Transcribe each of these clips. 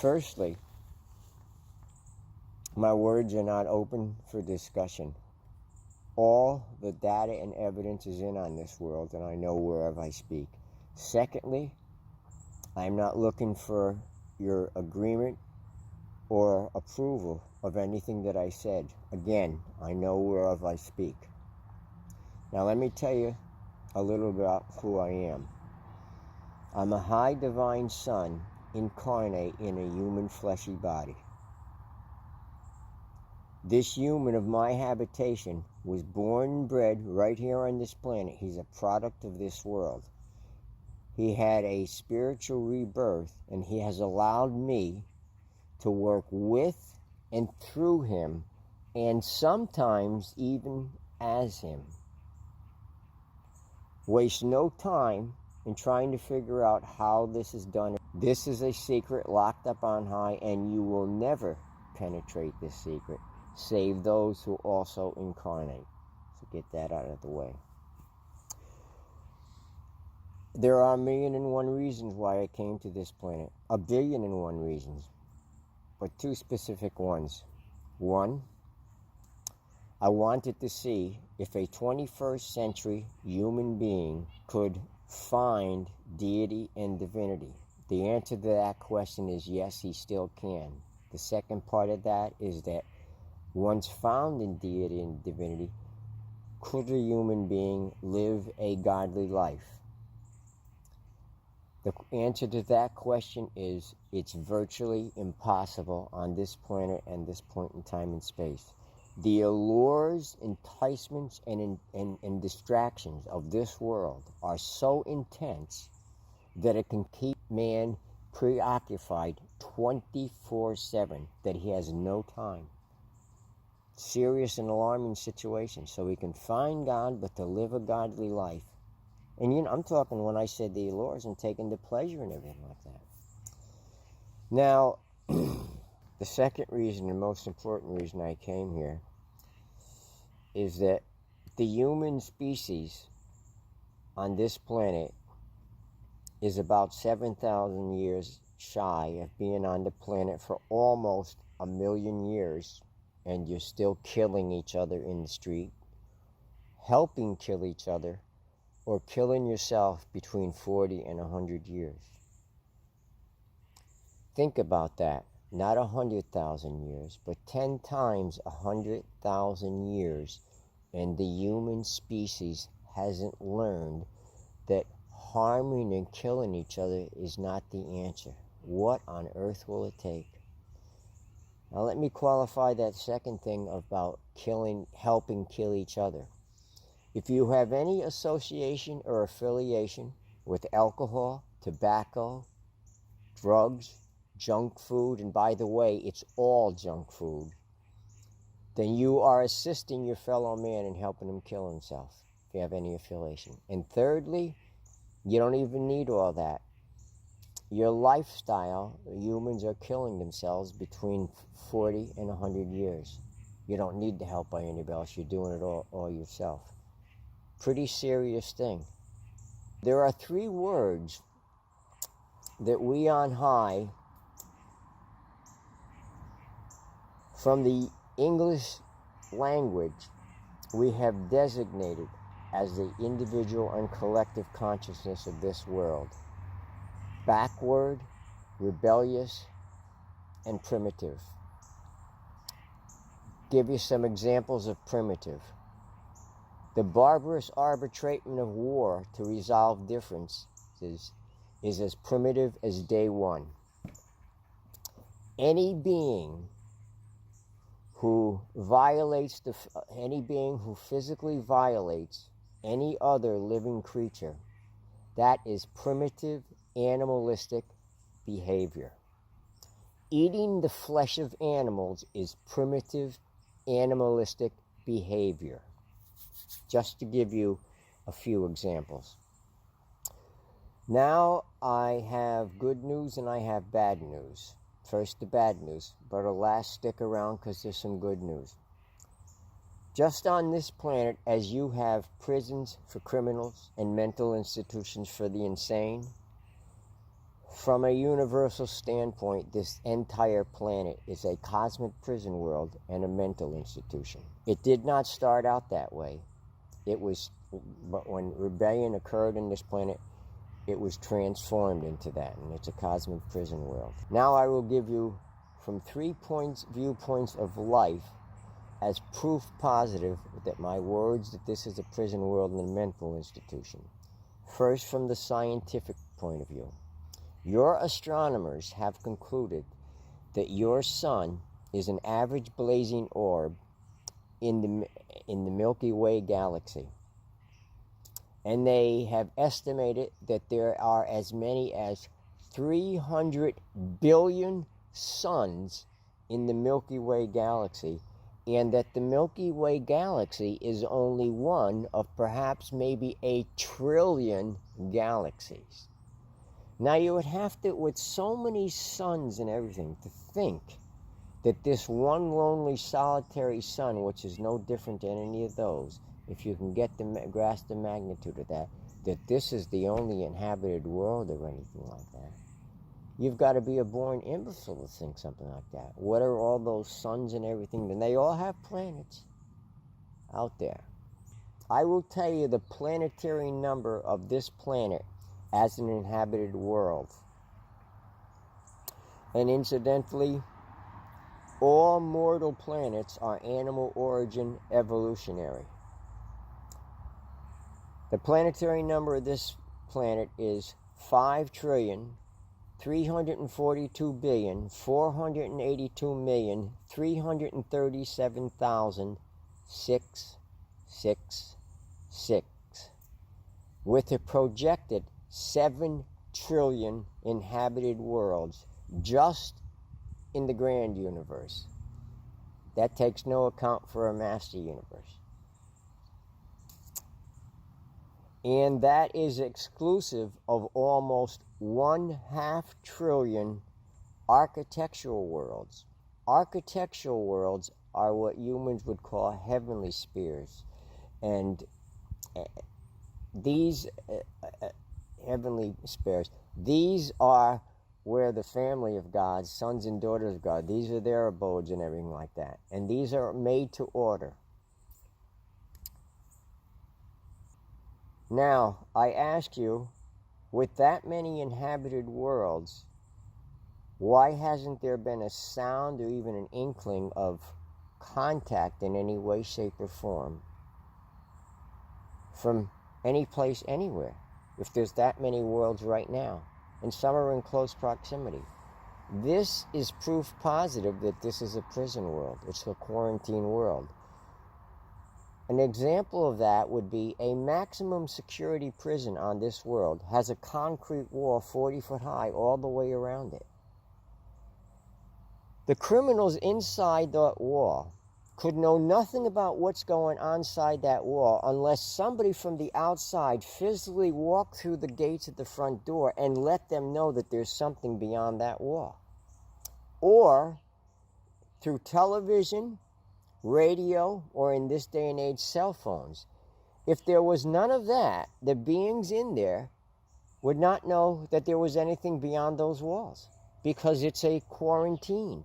Firstly, my words are not open for discussion. All the data and evidence is in on this world, and I know wherever I speak. Secondly, I'm not looking for your agreement or approval of anything that I said. Again, I know whereof I speak. Now let me tell you a little about who I am. I'm a high divine son incarnate in a human fleshy body. This human of my habitation was born and bred right here on this planet. He's a product of this world. He had a spiritual rebirth, and he has allowed me to work with and through him, and sometimes even as him. Waste no time in trying to figure out how this is done. This is a secret locked up on high, and you will never penetrate this secret, save those who also incarnate. So get that out of the way. There are 1,000,001 reasons why I came to this planet. 1,000,001 reasons. But two specific ones. One, I wanted to see if a 21st century human being could find deity and divinity. The answer to that question is yes, he still can. The second part of that is that once found in deity and divinity, could a human being live a godly life? The answer to that question is it's virtually impossible on this planet and this point in time and space. The allures, enticements, and distractions of this world are so intense that it can keep man preoccupied 24/7, that he has no time. Serious and alarming situation. So he can find God, but to live a godly life. And I'm talking when I said the allures and taking the pleasure in everything like that. Now, the second reason, and most important reason I came here, is that the human species on this planet is about 7,000 years shy of being on the planet for almost 1,000,000 years, and you're still killing each other in the street, helping kill each other, or killing yourself between 40 and 100 years. Think about that. Not 100,000 years, but 10 times 100,000 years, and the human species hasn't learned that harming and killing each other is not the answer. What on earth will it take? Now let me qualify that second thing about helping kill each other. If you have any association or affiliation with alcohol, tobacco, drugs, junk food, and by the way, it's all junk food, then you are assisting your fellow man in helping him kill himself, if you have any affiliation. And thirdly, you don't even need all that. Your lifestyle, humans are killing themselves between 40 and 100 years. You don't need the help by anybody else. You're doing it all yourself. Pretty serious thing. There are 3 words that we on high, from the English language, we have designated as the individual and collective consciousness of this world: backward, rebellious, and primitive. Give you some examples of primitive. The barbarous arbitrament of war to resolve differences is as primitive as day one. Any being who physically violates any other living creature, that is primitive animalistic behavior. Eating the flesh of animals is primitive animalistic behavior. Just to give you a few examples. Now I have good news and I have bad news. First the bad news, but alas, stick around because there's some good news. Just on this planet, as you have prisons for criminals and mental institutions for the insane, From a universal standpoint, this entire planet is a cosmic prison world and a mental institution. It did not start out that way. But when rebellion occurred in this planet, it was transformed into that, and it's a cosmic prison world. Now I will give you, from 3 viewpoints of life, as proof positive that my words that this is a prison world and a mental institution. First, from the scientific point of view. Your astronomers have concluded that your sun is an average blazing orb in the Milky Way galaxy. And they have estimated that there are as many as 300 billion suns in the Milky Way galaxy, and that the Milky Way galaxy is only one of perhaps maybe 1 trillion galaxies. Now you would have to, with so many suns and everything, to think that this one lonely solitary sun, which is no different than any of those, if you can grasp the magnitude of that this is the only inhabited world or anything like that. You've got to be a born imbecile to think something like that. What are all those suns and everything? And they all have planets out there. I will tell you the planetary number of this planet as an inhabited world. And incidentally, all mortal planets are animal origin evolutionary. The planetary number of this planet is 5,342,482,337,666, with a projected 7 trillion inhabited worlds just in the grand universe. That takes no account for a master universe. And that is exclusive of almost 1/2 trillion architectural worlds. Architectural worlds are what humans would call heavenly spheres. And these heavenly spheres, these are where the family of God, sons and daughters of God, these are their abodes and everything like that. And these are made to order. Now, I ask you, with that many inhabited worlds, why hasn't there been a sound or even an inkling of contact in any way, shape, or form from any place, anywhere, if there's that many worlds right now, and some are in close proximity? This is proof positive that this is a prison world. It's a quarantine world. An example of that would be a maximum security prison on this world has a concrete wall 40 foot high all the way around it. The criminals inside that wall could know nothing about what's going on inside that wall unless somebody from the outside physically walked through the gates at the front door and let them know that there's something beyond that wall. Or through television, radio, or in this day and age, cell phones. If there was none of that, the beings in there would not know that there was anything beyond those walls because it's a quarantine.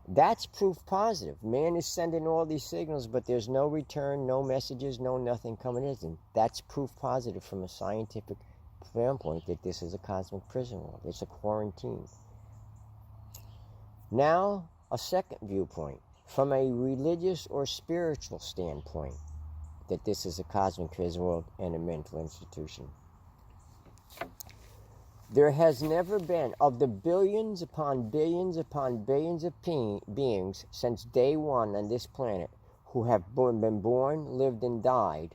That's proof positive. Man is sending all these signals, but there's no return, no messages, no nothing coming in. That's proof positive from a scientific standpoint that this is a cosmic prison world. It's a quarantine. Now, a second viewpoint, from a religious or spiritual standpoint, that this is a cosmic prison world and a mental institution. There has never been, of the billions upon billions upon billions of beings since day one on this planet who have been born, lived, and died,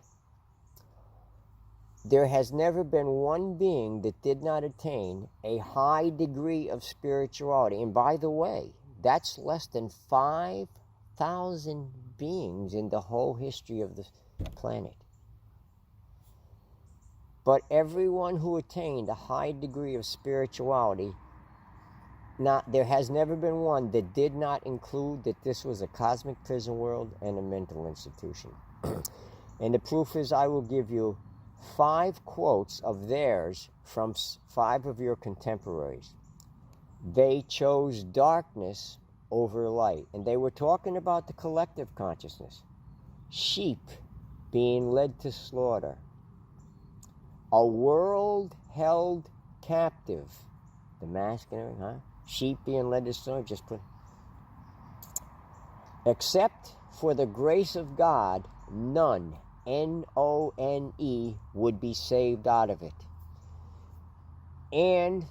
there has never been one being that did not attain a high degree of spirituality. And by the way, that's less than 5,000 beings in the whole history of the planet. But everyone who attained a high degree of spirituality, there has never been one that did not include that this was a cosmic prison world and a mental institution. And the proof is, I will give you 5 quotes of theirs from 5 of your contemporaries. They chose darkness over light. And they were talking about the collective consciousness. Sheep being led to slaughter. A world held captive. The masculine, huh? Sheep being led to slaughter. Just put. Except for the grace of God, none, N-O-N-E, would be saved out of it. And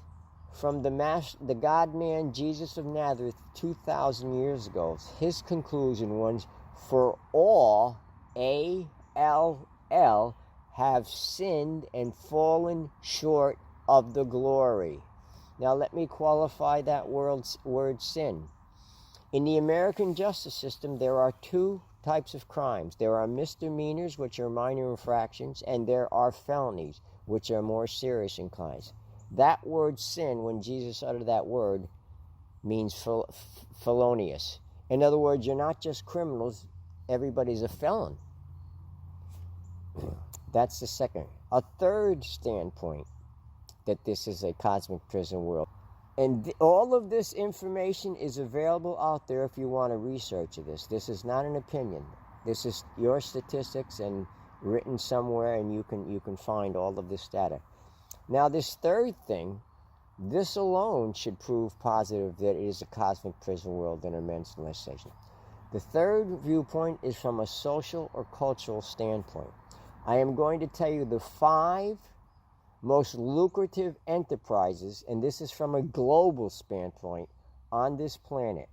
from the God-man Jesus of Nazareth 2,000 years ago, his conclusion was, for all, A-L-L, have sinned and fallen short of the glory. Now let me qualify that word sin. In the American justice system, there are 2 types of crimes. There are misdemeanors, which are minor infractions, and there are felonies, which are more serious in crimes. That word sin, when Jesus uttered that word, means felonious. In other words, you're not just criminals, everybody's a felon. That's the second. A third standpoint, that this is a cosmic prison world. And all of this information is available out there if you want to research this. This is not an opinion. This is your statistics and written somewhere, and you can find all of this data. Now, this third thing, this alone should prove positive that it is a cosmic prison world and immense molestation. The third viewpoint is from a social or cultural standpoint. I am going to tell you the 5 most lucrative enterprises, and this is from a global standpoint, on this planet.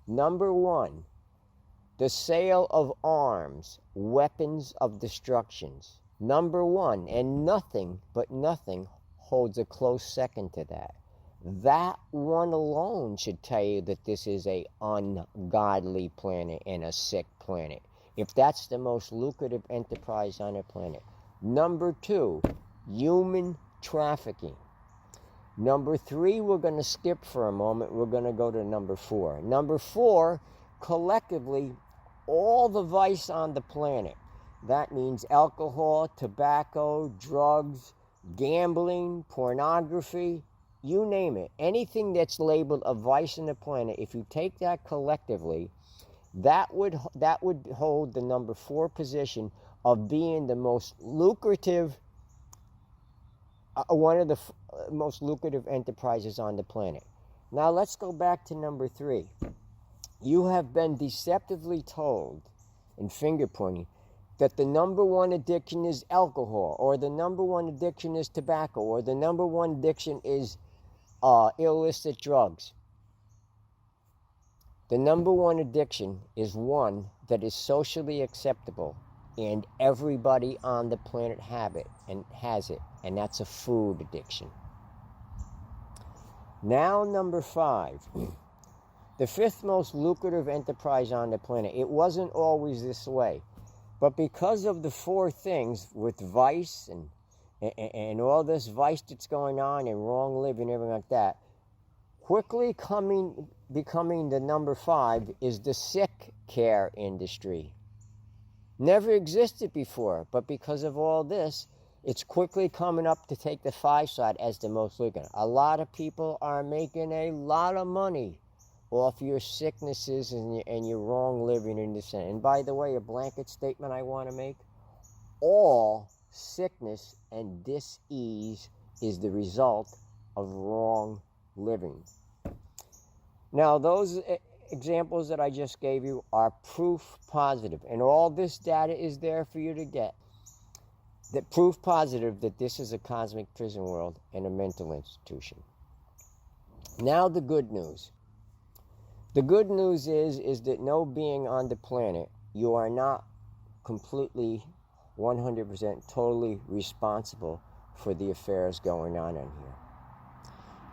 Number 1, the sale of arms, weapons of destructions. Number 1, and nothing holds a close second to that. That one alone should tell you that this is a ungodly planet and a sick planet, if that's the most lucrative enterprise on the planet. Number 2, human trafficking. Number 3, we're going to skip for a moment. We're going to go to number 4. Number 4, collectively, all the vice on the planet. That means alcohol, tobacco, drugs, gambling, pornography, you name it. Anything that's labeled a vice on the planet, if you take that collectively, that would hold the number 4 position of being the most lucrative, one of the most lucrative enterprises on the planet. Now let's go back to number 3. You have been deceptively told in finger pointing that the number 1 addiction is alcohol, or the number 1 addiction is tobacco, or the number 1 addiction is illicit drugs. The number 1 addiction is one that is socially acceptable, and everybody on the planet has it, and that's a food addiction. Now number 5, the 5th most lucrative enterprise on the planet. It wasn't always this way, but because of the 4 things with vice and all this vice that's going on and wrong living and everything like that, quickly becoming the number 5 is the sick care industry. Never existed before, but because of all this, it's quickly coming up to take the 5 side as the most lucrative. A lot of people are making a lot of money off your sicknesses and your wrong living in this. And by the way, a blanket statement I want to make: all sickness and dis-ease is the result of wrong living. Now, those examples that I just gave you are proof positive, and all this data is there for you to get. That proof positive that this is a cosmic prison world and a mental institution. Now the good news. The good news is that no being on the planet, you are not completely 100% totally responsible for the affairs going on in here.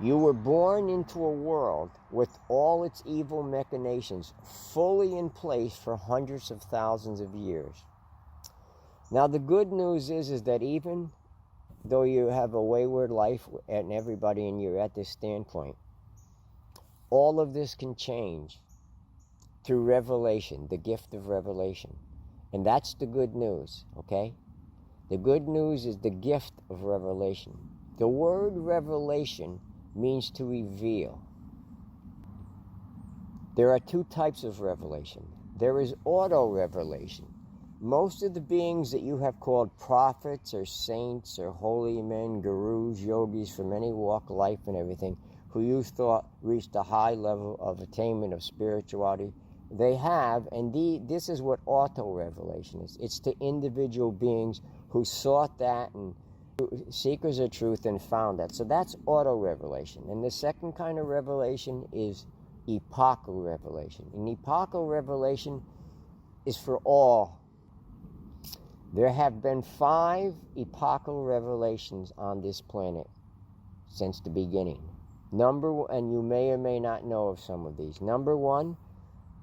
You were born into a world with all its evil machinations fully in place for hundreds of thousands of years. Now the good news is that even though you have a wayward life and everybody and you're at this standpoint, all of this can change through revelation, the gift of revelation. And that's the good news, okay? The good news is the gift of revelation. The word revelation means to reveal. There are two types of revelation. There is auto-revelation. Most of the beings that you have called prophets or saints or holy men, gurus, yogis from any walk of life and everything, who you thought reached a high level of attainment of spirituality, they have, and this is what auto-revelation is. It's to individual beings who sought that and seekers of truth and found that. So that's auto-revelation. And the second kind of revelation is epochal revelation. And epochal revelation is for all. There have been 5 epochal revelations on this planet since the beginning. And you may or may not know of some of these. Number 1,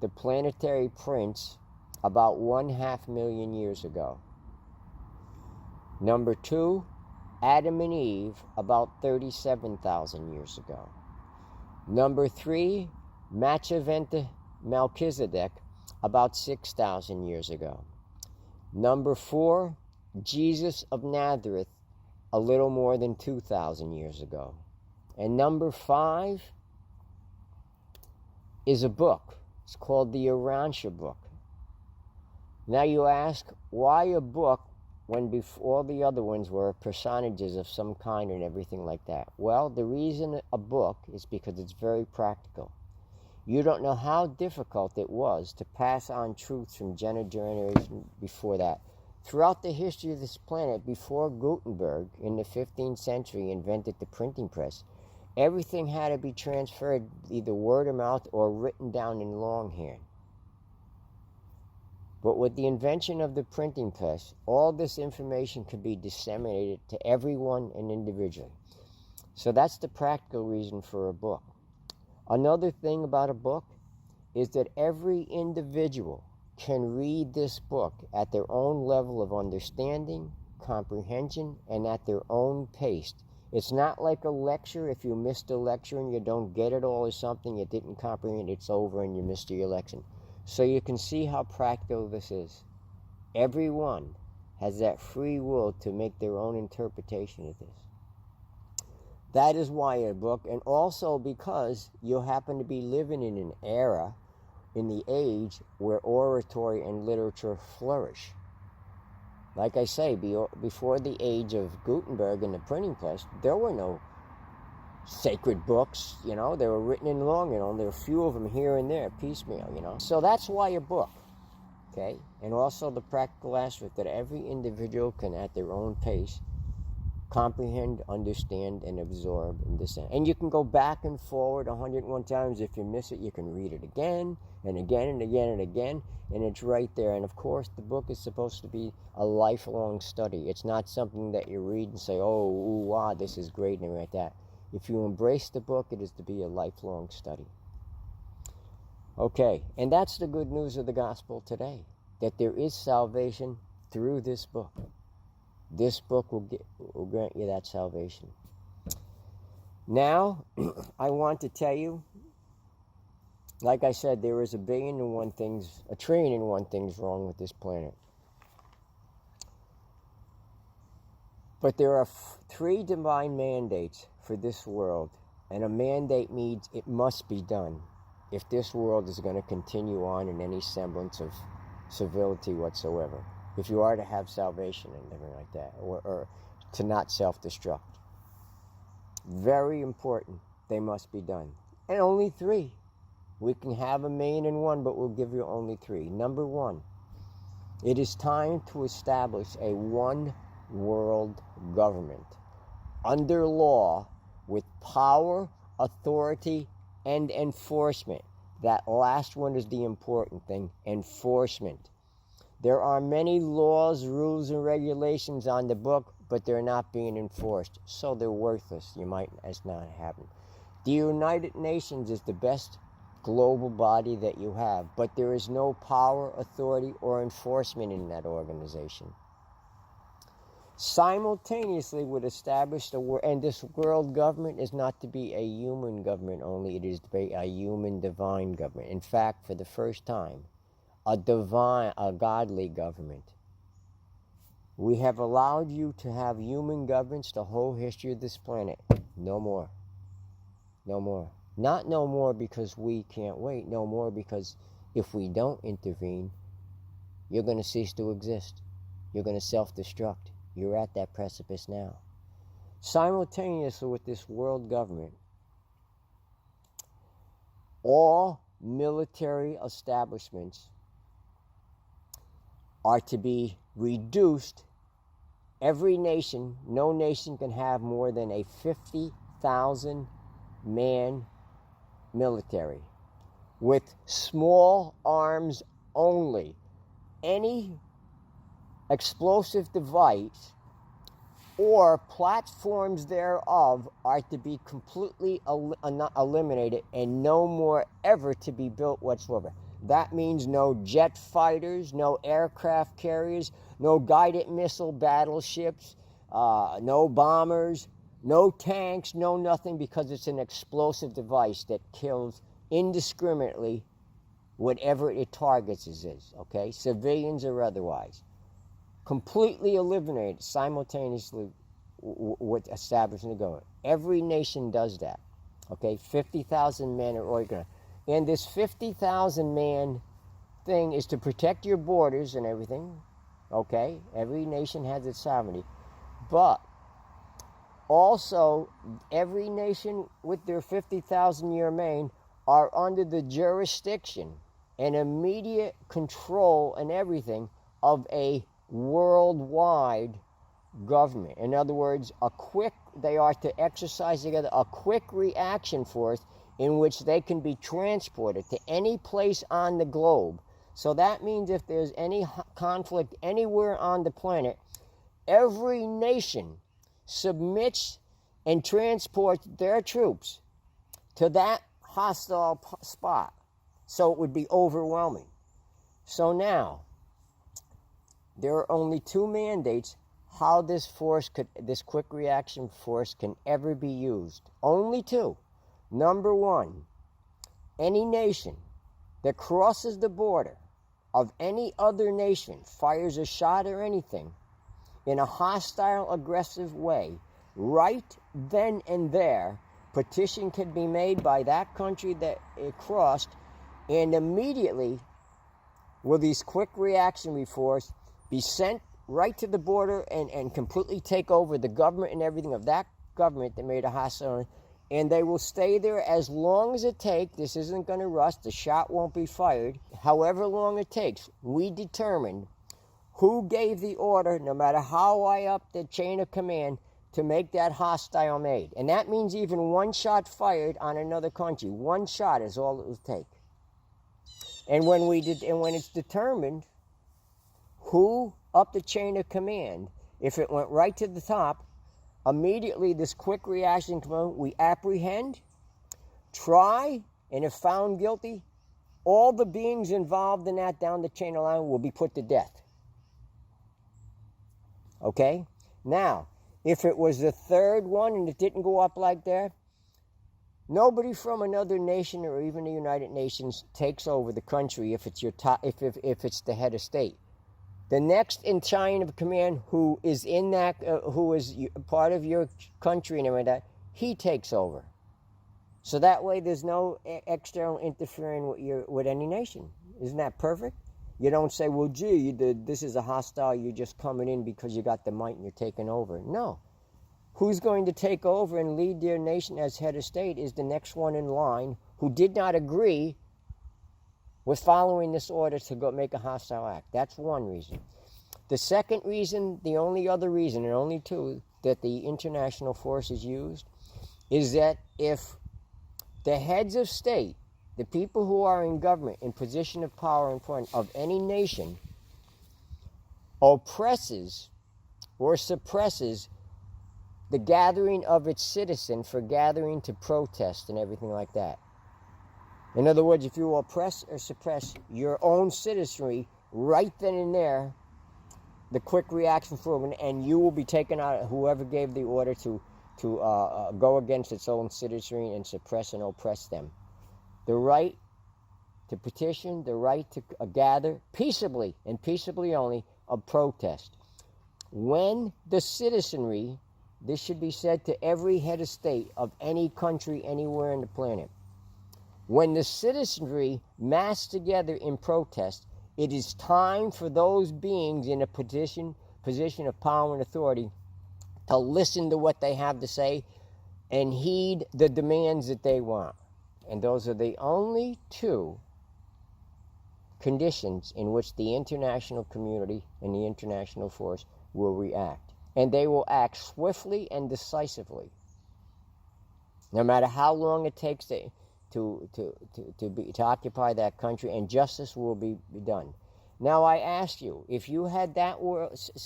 the planetary prince about 1,500,000 years ago. Number 2, Adam and Eve about 37,000 years ago. Number 3, Machiventa Melchizedek about 6,000 years ago. Number 4, Jesus of Nazareth a little more than 2,000 years ago. And number 5 is a book. It's called the Urantia Book. Now you ask, why a book when all the other ones were personages of some kind and everything like that? Well, the reason a book is because it's very practical. You don't know how difficult it was to pass on truths from generation before that. Throughout the history of this planet, before Gutenberg in the 15th century invented the printing press, everything had to be transferred either word of mouth or written down in longhand. But with the invention of the printing press, all this information could be disseminated to everyone and individually. So that's the practical reason for a book. Another thing about a book is that every individual can read this book at their own level of understanding, comprehension, and at their own pace. It's not like a lecture. If you missed a lecture and you don't get it all or something, you didn't comprehend, it's over and you missed your lesson. So you can see how practical this is. Everyone has that free will to make their own interpretation of this. That is why a book, and also because you happen to be living in an era, in the age, where oratory and literature flourish. Like I say, before the age of Gutenberg and the printing press, there were no sacred books, they were written in long, there were a few of them here and there, piecemeal, So that's why a book, okay? And also the practical aspect that every individual can, at their own pace, comprehend, understand, and absorb and descend. And you can go back and forward 101 times. If you miss it, you can read it again and again and again and again, and it's right there. And of course, the book is supposed to be a lifelong study. It's not something that you read and say, oh, ooh, wow, this is great, and like that. If you embrace the book, it is to be a lifelong study. Okay, and that's the good news of the gospel today, that there is salvation through this book. This book will grant you that salvation. Now, I want to tell you, like I said, there is 1,000,000,001 things, 1,000,000,001 things wrong with this planet. But there are 3 divine mandates for this world, and a mandate means it must be done if this world is going to continue on in any semblance of civility whatsoever. If you are to have salvation and everything like that, or to not self-destruct. Very important, they must be done. And only 3. We can have 1,000,001, but we'll give you only 3. Number 1, it is time to establish a one-world government under law with power, authority, and enforcement. That last one is the important thing, enforcement. There are many laws, rules, and regulations on the book, but they're not being enforced, so they're worthless. You might as not have them. The United Nations is the best global body that you have, but there is no power, authority, or enforcement in that organization. Simultaneously would establish and this world government is not to be a human government only, it is to be a human divine government. In fact, for the first time, a godly government We have allowed you to have human governments the whole history of this planet. No more. No more. Not no more because we can't wait. No more because if we don't intervene, you're going to cease to exist. You're going to self-destruct. You're at that precipice now. Simultaneously with this world government, all military establishments are to be reduced. Every nation, no nation can have more than a 50,000 man military with small arms only. Any explosive device or platforms thereof are to be completely eliminated and no more ever to be built whatsoever. That means no jet fighters, no aircraft carriers, no guided missile battleships, no bombers, no tanks, no nothing, because it's an explosive device that kills indiscriminately whatever it targets is, okay? Civilians or otherwise. Completely eliminated simultaneously with establishing the government. Every nation does that, okay? 50,000 men are organized. And this 50,000 man thing is to protect your borders and everything, okay? Every nation has its sovereignty. But also, every nation with their 50,000-year main are under the jurisdiction and immediate control and everything of a worldwide government. In other words, they are to exercise together a quick reaction force in which they can be transported to any place on the globe. So that means if there's any conflict anywhere on the planet, every nation submits and transports their troops to that hostile spot. So it would be overwhelming. So now, there are only two mandates how this quick reaction force can ever be used. Only two. Number one, any nation that crosses the border of any other nation, fires a shot or anything, in a hostile, aggressive way, right then and there, petition can be made by that country that it crossed, and immediately will these quick reaction force be sent right to the border and completely take over the government and everything of that government that made a hostile, and they will stay there as long as it takes. This isn't going to rush. The shot won't be fired. However long it takes, we determine who gave the order, no matter how high up the chain of command, to make that hostile made. And that means even one shot fired on another country. One shot is all it will take. And when it's determined who up the chain of command, if it went right to the top, immediately this quick reaction command, we apprehend, try, and if found guilty, all the beings involved in that down the chain of line will be put to death. Okay? Now, if it was the third one and it didn't go up like that, nobody from another nation or even the United Nations takes over the country if it's your top, if it's the head of state. The next in chain of command who is in that, who is part of your country and everything like that, he takes over. So that way there's no external interfering with any nation. Isn't that perfect? You don't say, well, gee, this is a hostile, you're just coming in because you got the might and you're taking over. No. Who's going to take over and lead their nation as head of state is the next one in line who did not agree with following this order to go make a hostile act. That's one reason. The second reason, the only other reason, and only two, that the international force is used, is that if the heads of state, the people who are in government, in position of power and influence of any nation, oppresses or suppresses the gathering of its citizen for gathering to protest and everything like that. In other words, if you oppress or suppress your own citizenry right then and there, the quick reaction for, and you will be taken out, whoever gave the order to go against its own citizenry and suppress and oppress them. The right to petition, the right to gather peaceably and peaceably only, a protest. when the citizenry, this should be said to every head of state of any country anywhere on the planet, when the citizenry mass together in protest, it is time for those beings in a position of power and authority to listen to what they have to say and heed the demands that they want. And those are the only two conditions in which the international community and the international force will react. And they will act swiftly and decisively, no matter how long it takes to occupy that country, and justice will be done. Now I ask you, if you had that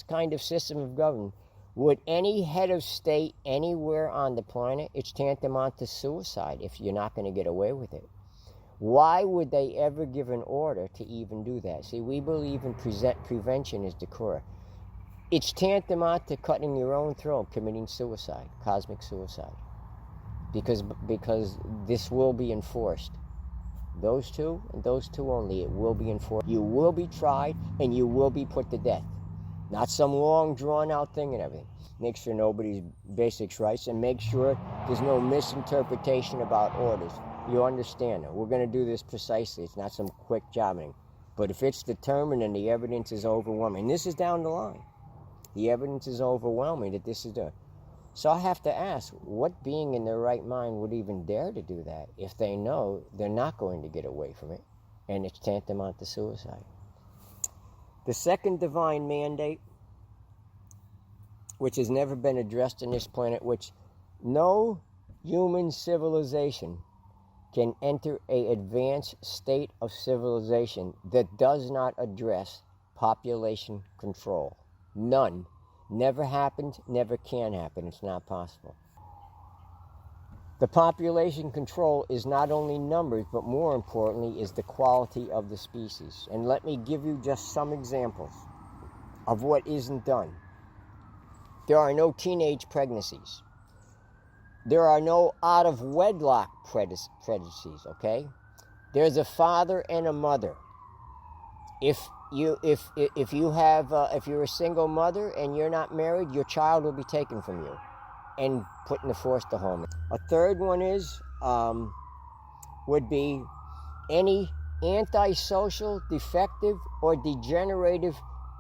kind of system of government, would any head of state anywhere on the planet, it's tantamount to suicide if you're not going to get away with it. Why would they ever give an order to even do that? See, we believe in prevention is the cure. It's tantamount to cutting your own throat, committing suicide, cosmic suicide. Because this will be enforced. Those two, and those two only, it will be enforced. You will be tried, and you will be put to death. Not some long, drawn-out thing and everything. Make sure nobody's basics rights, and make sure there's no misinterpretation about orders. You understand it. We're going to do this precisely. It's not some quick jobbing. But if it's determined and the evidence is overwhelming, and this is down the line, the evidence is overwhelming that this is done. So I have to ask, what being in their right mind would even dare to do that if they know they're not going to get away from it, and it's tantamount to suicide? The second divine mandate, which has never been addressed on this planet, which no human civilization can enter an advanced state of civilization that does not address population control. None. Never happened, never can happen. It's not possible. The population control is not only numbers, but more importantly is the quality of the species. And let me give you just some examples of what isn't done. There are no teenage pregnancies. There are no out-of-wedlock pregnancies, okay? There's a father and a mother. If you're a single mother and you're not married, your child will be taken from you and put in a foster home. A third one would be any antisocial, defective, or degenerative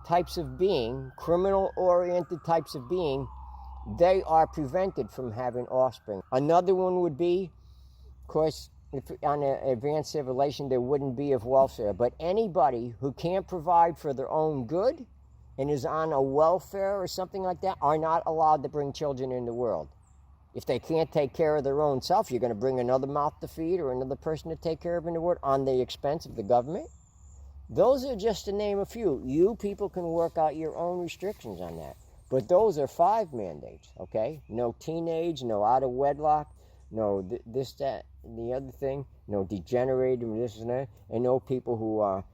types of being, criminal-oriented types of being, they are prevented from having offspring. Another one would be, of course, if on an advanced civilization, there wouldn't be of welfare, but anybody who can't provide for their own good and is on a welfare or something like that are not allowed to bring children in the world. If they can't take care of their own self, you're going to bring another mouth to feed or another person to take care of in the world on the expense of the government. Those are just to name a few. You people can work out your own restrictions on that. But those are 5 mandates, okay? No teenage, no out of wedlock, no this, that, and the other thing, no degenerated, this and that, and no people who are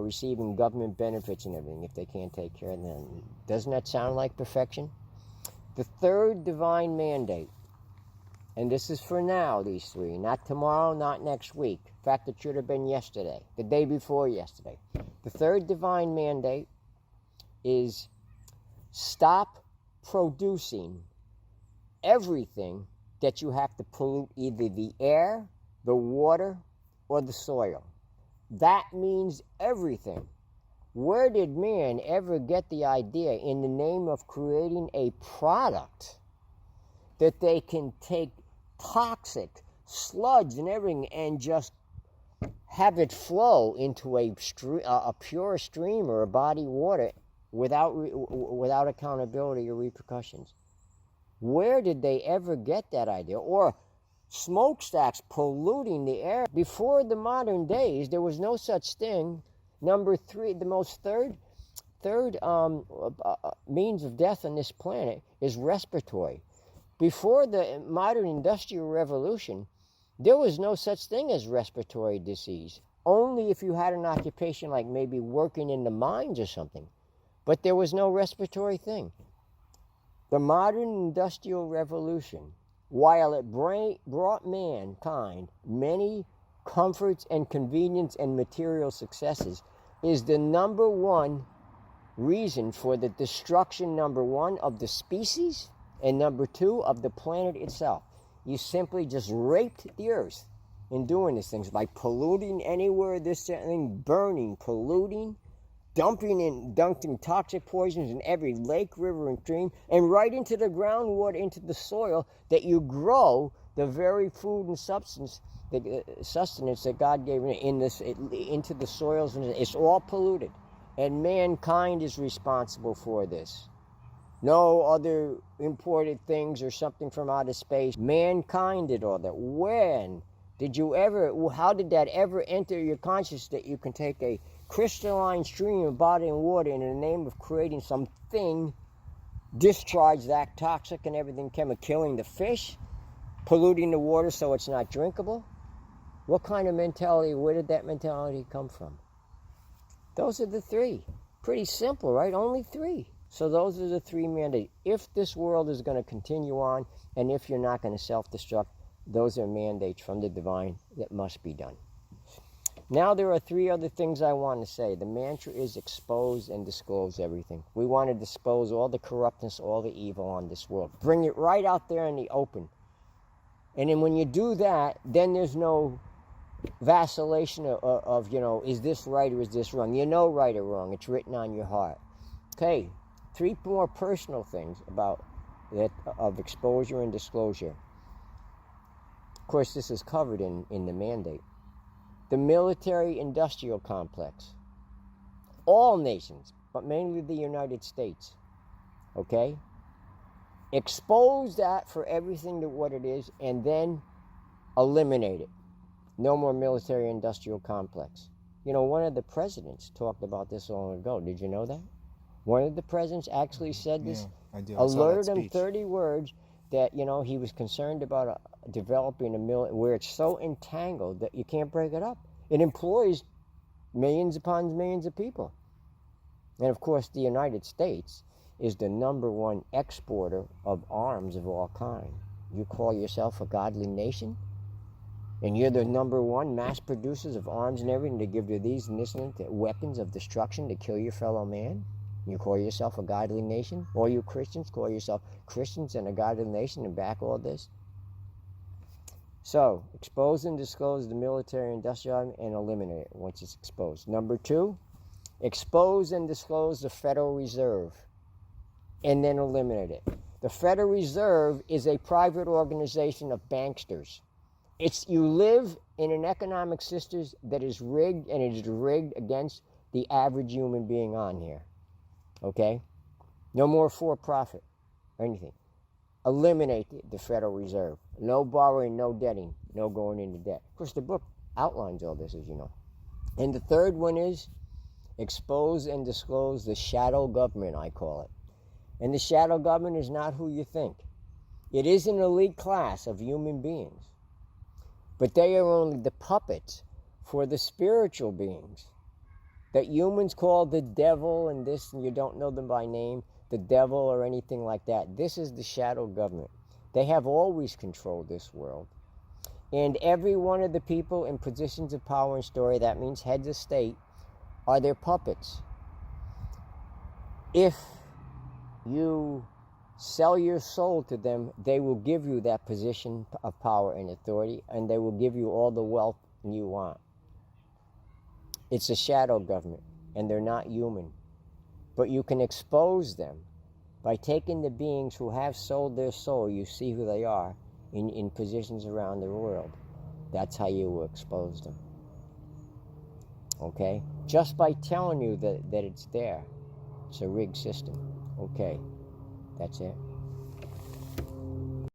receiving government benefits and everything if they can't take care of them. Doesn't that sound like perfection? The third divine mandate, and this is for now, these 3, not tomorrow, not next week. In fact, it should have been yesterday, the day before yesterday. The third divine mandate is stop producing everything that you have to pollute either the air, the water, or the soil. That means everything. Where did man ever get the idea in the name of creating a product that they can take toxic sludge and everything and just have it flow into a pure stream or a body water without accountability or repercussions? Where did they ever get that idea? Or smokestacks polluting the air. Before the modern days, there was no such thing. Number 3, the most third means of death on this planet is respiratory. Before the modern industrial revolution, there was no such thing as respiratory disease. Only if you had an occupation like maybe working in the mines or something. But there was no respiratory thing. The modern industrial revolution, while it brought mankind many comforts and convenience and material successes, is the number one reason for the destruction, number one, of the species, and number two, of the planet itself. You simply just raped the earth in doing these things by polluting anywhere, this thing, burning, polluting, dumping toxic poisons in every lake, river, and stream, and right into the groundwater, into the soil, that you grow the very food and sustenance that God gave into the soils, and it's all polluted. And mankind is responsible for this. No other imported things or something from outer space. Mankind did all that. When did you ever, how did that ever enter your consciousness that you can take a crystalline stream of body and water in the name of creating something, discharge that toxic and everything, killing the fish, polluting the water so it's not drinkable? What kind of mentality, where did that mentality come from? Those are the three. Pretty simple, right? Only three. So those are the three mandates. If this world is going to continue on, and if you're not going to self-destruct, those are mandates from the divine that must be done. Now there are three other things I want to say. The mantra is expose and disclose everything. We want to dispose all the corruptness, all the evil on this world. Bring it right out there in the open. And then when you do that, then there's no vacillation of is this right or is this wrong? You know right or wrong. It's written on your heart. Okay, three more personal things about that of exposure and disclosure. Of course, this is covered in the mandate. The military-industrial complex. All nations, but mainly the United States. Okay? Expose that for everything to what it is, and then eliminate it. No more military-industrial complex. One of the presidents talked about this long ago. Did you know that? One of the presidents actually said this. Yeah, I do. Alerted him 30 words that, he was concerned about developing a where it's so entangled that you can't break it up. It employs millions upon millions of people. And, of course, the United States is the number one exporter of arms of all kind. You call yourself a godly nation? And you're the number one mass producers of arms and everything to give you these and this and that, weapons of destruction to kill your fellow man? You call yourself a godly nation? All you Christians call yourself Christians and a godly nation and back all this? So, expose and disclose the military-industrial and eliminate it once it's exposed. Number two, expose and disclose the Federal Reserve and then eliminate it. The Federal Reserve is a private organization of banksters. You live in an economic system that is rigged, and it is rigged against the average human being on here. Okay? No more for-profit or anything. Eliminate the Federal Reserve. No borrowing, no debting, no going into debt. Of course, the book outlines all this, as you know. And the third one is expose and disclose the shadow government, I call it. And the shadow government is not who you think. It is an elite class of human beings. But they are only the puppets for the spiritual beings that humans call the devil and this, and you don't know them by name, the devil or anything like that. This is the shadow government. They have always controlled this world. And every one of the people in positions of power and story, that means heads of state, are their puppets. If you sell your soul to them, they will give you that position of power and authority, and they will give you all the wealth you want. It's a shadow government, and they're not human. But you can expose them by taking the beings who have sold their soul, you see who they are, in positions around the world. That's how you will expose them. Okay? Just by telling you that it's there. It's a rigged system. Okay. That's it.